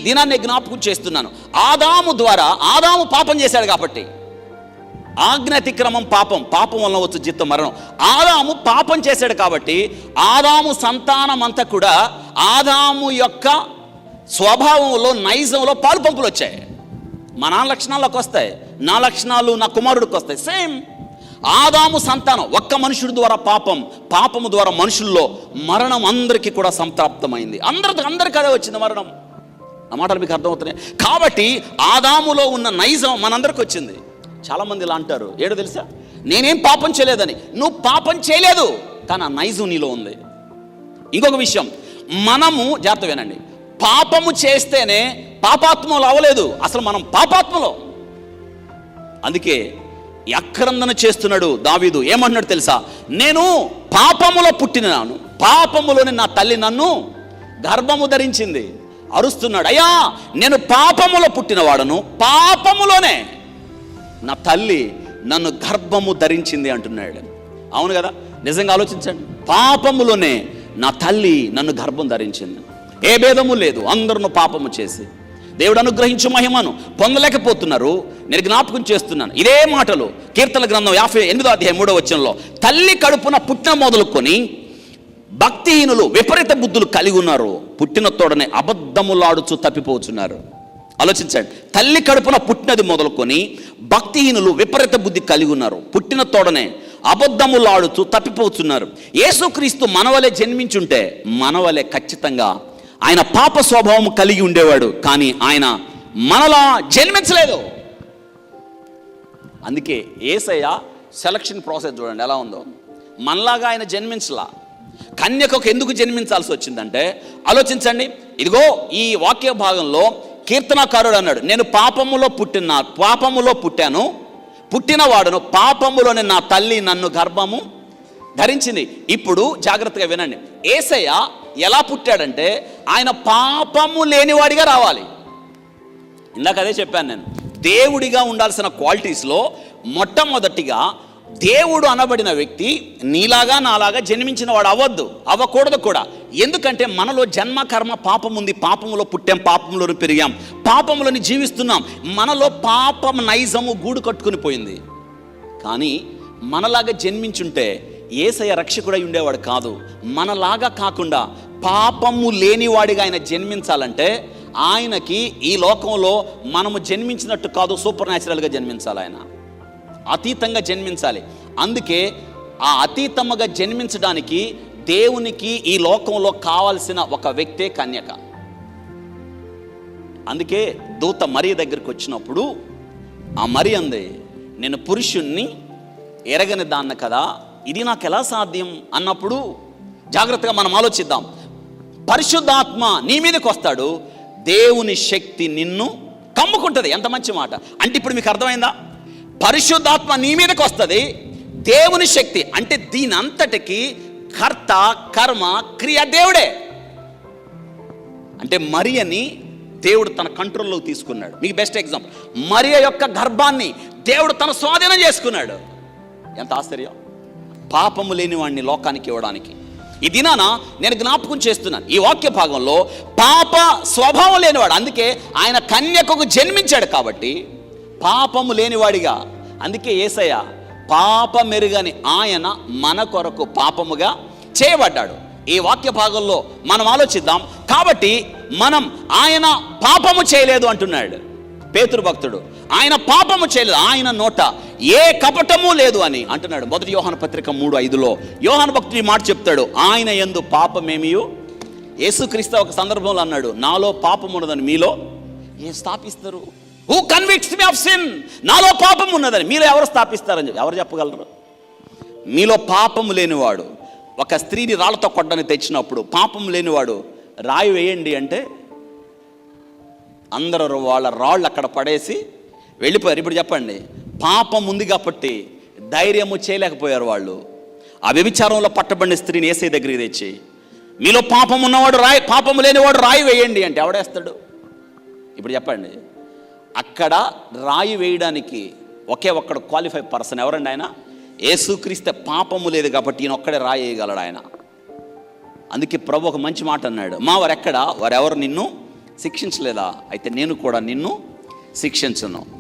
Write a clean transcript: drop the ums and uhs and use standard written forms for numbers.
దినాన్ని జ్ఞాపకం చేస్తున్నాను. ఆదాము పాపం చేశాడు కాబట్టి, ఆజ్ఞాతిక్రమం పాపం వలన వచ్చు జీతం మరణం. ఆదాము పాపం చేశాడు కాబట్టి ఆదాము సంతానం అంతా కూడా ఆదాము యొక్క స్వభావంలో, నైజంలో పాలు పంపులు వచ్చాయి. మా నాన్న లక్షణాల్లోకి వస్తాయి, నా లక్షణాలు నా కుమారుడికి వస్తాయి. సేమ్ ఆదాము సంతానం, ఒక్క మనుషుడి ద్వారా పాపము ద్వారా మనుషుల్లో మరణం అందరికీ కూడా సంప్రాప్తమైంది. అందరికీ అదే వచ్చింది మరణం. ఆ మాటలు మీకు అర్థమవుతున్నాయి. కాబట్టి ఆదాములో ఉన్న నైజం మనందరికి వచ్చింది. చాలామంది ఇలా అంటారు, ఏడో తెలుసా, నేనేం పాపం చేయలేదని. నువ్వు పాపం చేయలేదు, కానీ ఆ నైజం నీలో ఉంది. ఇంకొక విషయం, మనము జాగ్రత్త వినండి, పాపము చేస్తేనే పాపాత్మలు అవ్వలేదు, అసలు మనం పాపాత్మలో. అందుకే అక్రందన చేస్తున్నాడు దావీదు. ఏమంటున్నాడు తెలుసా, నేను పాపములో పుట్టినాను, పాపములోనే నా తల్లి నన్ను గర్భము ధరించింది. అరుస్తున్నాడు, అయ్యా నేను పాపములో పుట్టినవాడను, పాపములోనే నా తల్లి నన్ను గర్భము ధరించింది అంటున్నాడు. అవును కదా, నిజంగా ఆలోచించండి. పాపములోనే నా తల్లి నన్ను గర్భం ధరించింది. ఏ భేదము లేదు, అందరూ పాపము చేసి దేవుడు అనుగ్రహించు మహిమను పొందలేకపోతున్నారు. నేను జ్ఞాపకం చేస్తున్నాను ఇదే మాటలు కీర్తన గ్రంథం 58వ అధ్యాయం 3వ వచనంలో, తల్లి కడుపున పుట్టిన మొదలుకొని భక్తిహీనులు విపరీత బుద్ధులు కలిగి ఉన్నారు, పుట్టిన తోడనే అబద్ధములాడుచు తప్పిపోతున్నారు. ఆలోచించండి, తల్లి కడుపున పుట్టినది మొదలుకొని భక్తిహీనులు విపరీత బుద్ధి కలిగి ఉన్నారు, పుట్టిన తోడనే అబద్ధములాడుతూ తప్పిపోతున్నారు. యేసుక్రీస్తు మనవలే జన్మించుంటే మనవలే ఖచ్చితంగా ఆయన పాప స్వభావం కలిగి ఉండేవాడు, కానీ ఆయన మనలా జన్మించలేదు. అందుకే యేసయ్య సెలక్షన్ ప్రాసెస్ చూడండి ఎలా ఉందో. మనలాగా ఆయన జన్మించలా. కన్యకకు ఎందుకు జన్మించాల్సి వచ్చిందంటే, ఆలోచించండి, ఇదిగో ఈ వాక్య భాగంలో కీర్తనకారుడు అన్నాడు, నేను పాపములో పుట్టాను, పుట్టినవాడును, పాపములోనే నా తల్లి నన్ను గర్భము ధరించింది. ఇప్పుడు జాగ్రత్తగా వినండి, యేసయ్య ఎలా పుట్టాడంటే ఆయన పాపము లేనివాడిగా రావాలి. ఇందాక అదే చెప్పాను నేను, దేవుడిగా ఉండాల్సిన క్వాలిటీస్లో మొట్టమొదటిగా దేవుడు అనబడిన వ్యక్తి నీలాగా నాలాగా జన్మించిన వాడు అవ్వకూడదు కూడా. ఎందుకంటే మనలో జన్మ కర్మ పాపం ఉంది, పాపములో పుట్టాం, పాపంలోని పెరిగాం, పాపంలోని జీవిస్తున్నాం. మనలో పాపం నైజము గూడు కట్టుకుని పోయింది. కానీ మనలాగా జన్మించుంటే యేసయ్య రక్షకుడై ఉండేవాడు కాదు. మనలాగా కాకుండా పాపము లేనివాడిగా ఆయన జన్మించాలంటే ఆయనకి ఈ లోకంలో మనము జన్మించినట్టు కాదు, సూపర్ న్యాచురల్గా జన్మించాలి, ఆయన అతీతంగా జన్మించాలి. అందుకే ఆ అతీతముగా జన్మించడానికి దేవునికి ఈ లోకంలో కావలసిన ఒక వ్యక్తే కన్యక. అందుకే దూత మరియ దగ్గరికి వచ్చినప్పుడు ఆ మరి అంది, నేను పురుషుణ్ణి ఎరగని దాన్న కదా, ఇది నాకు ఎలా సాధ్యం అన్నప్పుడు జాగ్రత్తగా మనం ఆలోచిద్దాం. పరిశుద్ధాత్మ నీ మీదకి వస్తాడు, దేవుని శక్తి నిన్ను కమ్ముకుంటుంది. ఎంత మంచి మాట. అంటే ఇప్పుడు మీకు అర్థమైందా, పరిశుద్ధాత్మ నీ మీదకి వస్తుంది, దేవుని శక్తి అంటే దీని అంతటికి కర్త కర్మ క్రియ దేవుడే. అంటే మరియని దేవుడు తన కంట్రోల్లోకి తీసుకున్నాడు. మీకు బెస్ట్ ఎగ్జాంపుల్, మరియ యొక్క గర్భాన్ని దేవుడు తన స్వాధీనం చేసుకున్నాడు. ఎంత ఆశ్చర్యం, పాపము లేని వాడిని లోకానికి ఇవ్వడానికి. ఈ దినాన నేను జ్ఞాపకం చేస్తున్నాను, ఈ వాక్య భాగంలో పాప స్వభావం లేనివాడు, అందుకే ఆయన కన్యకకు జన్మించాడు కాబట్టి పాపము లేనివాడిగా. అందుకే యేసయ్య పాపమెరుగని ఆయన మన కొరకు పాపముగా చేయబడ్డాడు. ఈ వాక్య భాగంలో మనం ఆలోచిద్దాం. కాబట్టి మనం ఆయన పాపము చేయలేదు అంటున్నాడు పేతురు భక్తుడు. ఆయన పాపము చేయలేదు, ఆయన నోట ఏ కపటము లేదు అని అంటున్నాడు. మొదటి యోహాను పత్రిక 3:5లో యోహాను భక్తుడు ఈ మాట చెప్తాడు, ఆయన యందు పాపమేమియో. యేసుక్రీస్తు ఒక సందర్భంలో అన్నాడు, నాలో పాపం ఉన్నదని మీలో ఏం స్థాపిస్తారు? Who convicts me of sin? నాలో పాపం ఉన్నదని మీలో ఎవరు స్థాపిస్తారని ఎవరు చెప్పగలరు? మీలో పాపము లేనివాడు ఒక స్త్రీని రాళ్లతో కొట్టని తెచ్చినప్పుడు పాపం లేనివాడు రాయి వేయండి అంటే అందరూ వాళ్ళ రాళ్ళు అక్కడ పడేసి వెళ్ళిపోయారు. ఇప్పుడు చెప్పండి, పాపం ఉంది కాబట్టి ధైర్యము చేయలేకపోయారు వాళ్ళు. ఆ వ్యభిచారంలో పట్టబడిన స్త్రీని యేసయ్య దగ్గరికి తెచ్చి, మీలో పాపం ఉన్నవాడు రాయి, పాపము లేనివాడు రాయి వేయండి అంటే ఎవడేస్తాడు? ఇప్పుడు చెప్పండి, అక్కడ రాయి వేయడానికి ఒకే ఒక్కడు క్వాలిఫై పర్సన్ ఎవరండి? ఆయన యేసుక్రీస్తు. పాపము లేదు కాబట్టి ఈయన ఒక్కడే రాయి వేయగలడు ఆయన. అందుకే ప్రభు ఒక మంచి మాట అన్నాడు, మా వారెక్కడ వారెవరు నిన్ను శిక్షించలేదా? అయితే నేను కూడా నిన్ను శిక్షించను.